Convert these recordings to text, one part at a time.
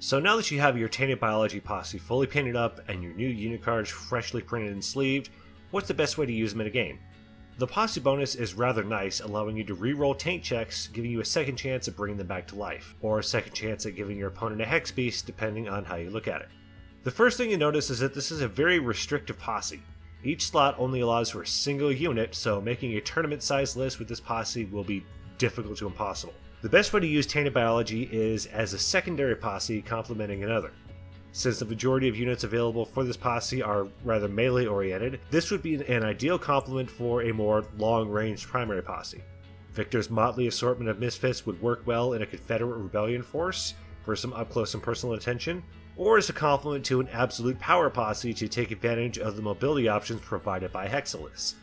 So now that you have your Tainted Biology posse fully painted up and your new unit cards freshly printed and sleeved, what's the best way to use them in a game? The posse bonus is rather nice, allowing you to reroll taint checks, giving you a second chance at bringing them back to life, or a second chance at giving your opponent a hex beast, depending on how you look at it. The first thing you notice is that this is a very restrictive posse. Each slot only allows for a single unit, so making a tournament-sized list with this posse will be difficult to impossible. The best way to use Tainted Biology is as a secondary posse complementing another. Since the majority of units available for this posse are rather melee oriented, this would be an ideal complement for a more long-range primary posse. Viktor's motley assortment of misfits would work well in a Confederate rebellion force for some up-close and personal attention, or as a complement to an absolute power posse to take advantage of the mobility options provided by Hexalis.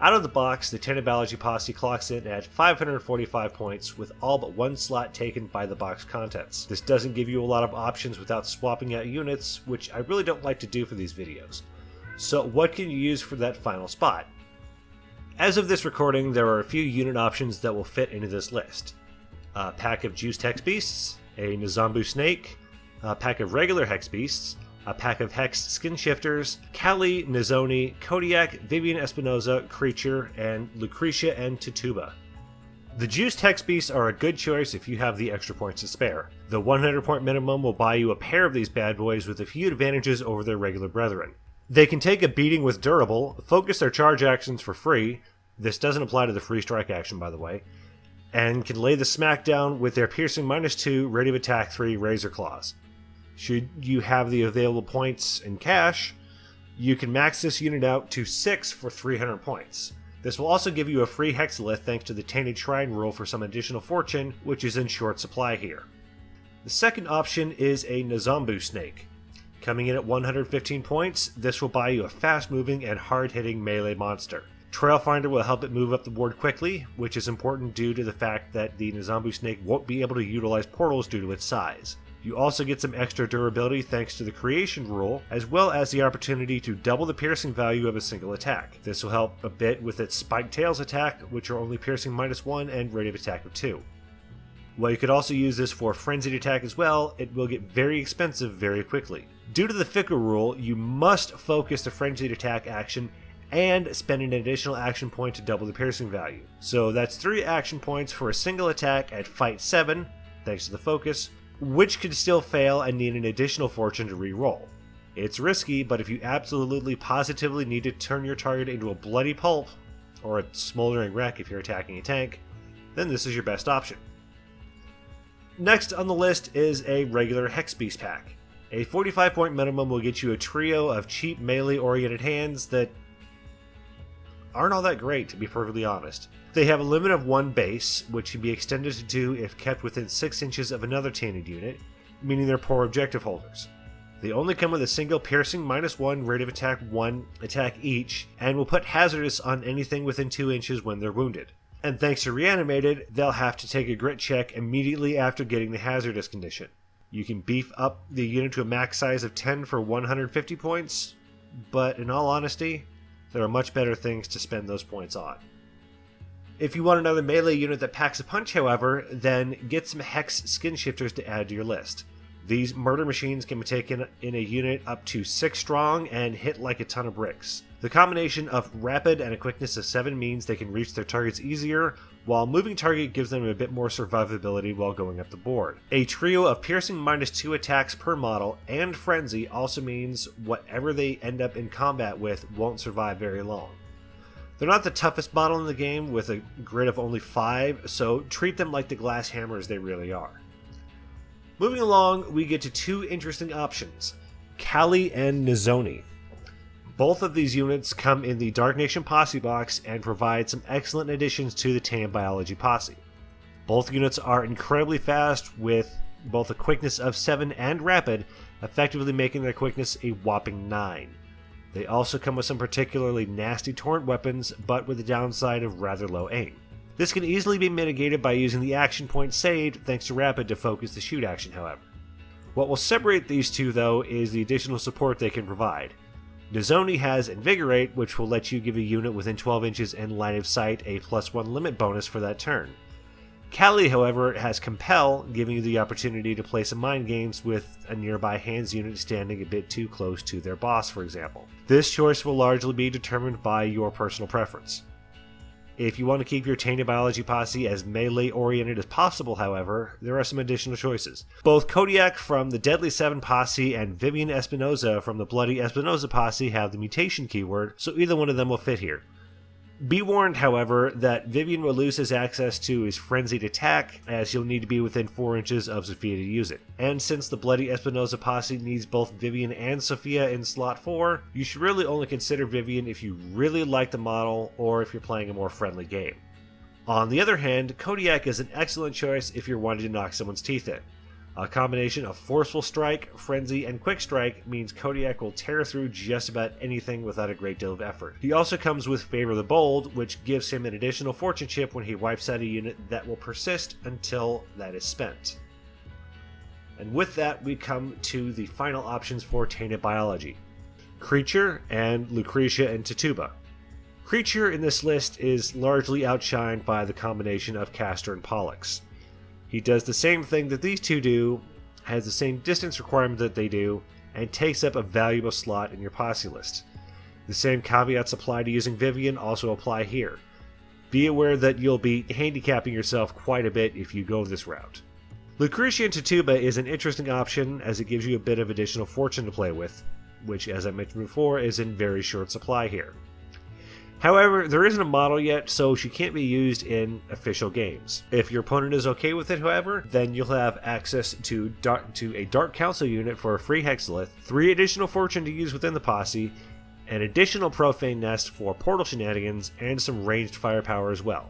Out of the box, the Tainted Biology posse clocks in at 545 points with all but one slot taken by the box contents. This doesn't give you a lot of options without swapping out units, which I really don't like to do for these videos. So what can you use for that final spot? As of this recording, there are a few unit options that will fit into this list. A pack of Juiced Hex Beasts, a Nzambu Snake, a pack of regular Hex Beasts, a pack of Hex Skin Shifters, Kali, Nizoni, Kodiak, Vivian Espinoza, Creature, and Lucretia and Tituba. The Juiced Hex Beasts are a good choice if you have the extra points to spare. The 100 point minimum will buy you a pair of these bad boys with a few advantages over their regular brethren. They can take a beating with durable, focus their charge actions for free, this doesn't apply to the free strike action by the way, and can lay the smack down with their piercing -2, rate of attack 3 Razor Claws. Should you have the available points in cash, you can max this unit out to 6 for 300 points. This will also give you a free Hexalith thanks to the Tainted Shrine rule for some additional fortune, which is in short supply here. The second option is a Nzambu Snake. Coming in at 115 points, this will buy you a fast-moving and hard-hitting melee monster. Trailfinder will help it move up the board quickly, which is important due to the fact that the Nzambu Snake won't be able to utilize portals due to its size. You also get some extra durability thanks to the creation rule, as well as the opportunity to double the piercing value of a single attack. This will help a bit with its Spiked Tails attack, which are only piercing -1 and rate of attack of 2. While you could also use this for frenzied attack as well, it will get very expensive very quickly. Due to the Fickle rule, you must focus the frenzied attack action and spend an additional action point to double the piercing value. So that's 3 action points for a single attack at Fight 7, thanks to the focus, which could still fail and need an additional fortune to re-roll. It's risky, but if you absolutely positively need to turn your target into a bloody pulp, or a smoldering wreck if you're attacking a tank, then this is your best option. Next on the list is a regular Hex Beast pack. A 45 point minimum will get you a trio of cheap melee oriented hands that aren't all that great, to be perfectly honest. They have a limit of 1 base, which can be extended to 2 if kept within 6 inches of another tainted unit, meaning they're poor objective holders. They only come with a single piercing -1, rate of attack 1 attack each, and will put hazardous on anything within 2 inches when they're wounded. And thanks to Reanimated, they'll have to take a grit check immediately after getting the hazardous condition. You can beef up the unit to a max size of 10 for 150 points, but in all honesty, there are much better things to spend those points on. If you want another melee unit that packs a punch, however, then get some Hex Skin Shifters to add to your list. These murder machines can be taken in a unit up to 6 strong and hit like a ton of bricks. The combination of rapid and a quickness of 7 means they can reach their targets easier, while moving target gives them a bit more survivability while going up the board. A trio of piercing -2 attacks per model and frenzy also means whatever they end up in combat with won't survive very long. They're not the toughest model in the game with a grit of only 5, so treat them like the glass hammers they really are. Moving along, we get to 2 interesting options, Kali and Nizoni. Both of these units come in the Dark Nation Posse box and provide some excellent additions to the Tainted Biology Posse. Both units are incredibly fast with both a quickness of 7 and rapid, effectively making their quickness a whopping 9. They also come with some particularly nasty torrent weapons, but with the downside of rather low aim. This can easily be mitigated by using the action point saved thanks to rapid to focus the shoot action, however. What will separate these two though is the additional support they can provide. Nizoni has Invigorate, which will let you give a unit within 12 inches in line of sight a +1 limit bonus for that turn. Cali, however, has Compel, giving you the opportunity to play some mind games with a nearby hands unit standing a bit too close to their boss, for example. This choice will largely be determined by your personal preference. If you want to keep your Tainted Biology posse as melee-oriented as possible, however, there are some additional choices. Both Kodiak from the Deadly Seven posse and Vivian Espinosa from the Bloody Espinosa posse have the mutation keyword, so either one of them will fit here. Be warned, however, that Vivian will lose his access to his Frenzied Attack, as you'll need to be within 4 inches of Sophia to use it. And since the Bloody Espinosa posse needs both Vivian and Sophia in slot 4, you should really only consider Vivian if you really like the model or if you're playing a more friendly game. On the other hand, Kodiak is an excellent choice if you're wanting to knock someone's teeth in. A combination of Forceful Strike, Frenzy, and Quick Strike means Kodiak will tear through just about anything without a great deal of effort. He also comes with Favor the Bold, which gives him an additional fortune chip when he wipes out a unit that will persist until that is spent. And with that, we come to the final options for Tainted Biology: Creature and Lucretia and Tituba. Creature in this list is largely outshined by the combination of Castor and Pollux. He does the same thing that these two do, has the same distance requirement that they do, and takes up a valuable slot in your posse list. The same caveats apply to using Vivian also apply here. Be aware that you'll be handicapping yourself quite a bit if you go this route. Lucretia and Tituba is an interesting option as it gives you a bit of additional fortune to play with, which, as I mentioned before, is in very short supply here. However, there isn't a model yet, so she can't be used in official games. If your opponent is okay with it, however, then you'll have access to a Dark Council unit for a free Hexalith, 3 additional fortune to use within the posse, an additional Profane Nest for portal shenanigans, and some ranged firepower as well.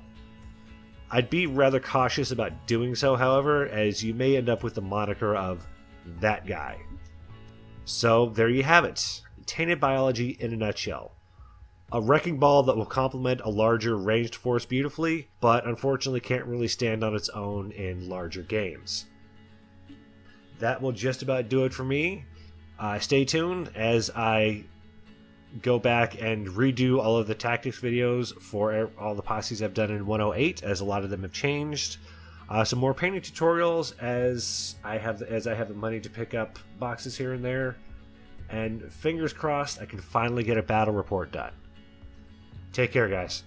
I'd be rather cautious about doing so, however, as you may end up with the moniker of that guy. So there you have it. Tainted Biology in a nutshell. A wrecking ball that will complement a larger ranged force beautifully, but unfortunately can't really stand on its own in larger games. That will just about do it for me. Stay tuned as I go back and redo all of the tactics videos for all the posses I've done in 108, as a lot of them have changed. Some more painting tutorials as I have the money to pick up boxes here and there. And fingers crossed I can finally get a battle report done. Take care, guys.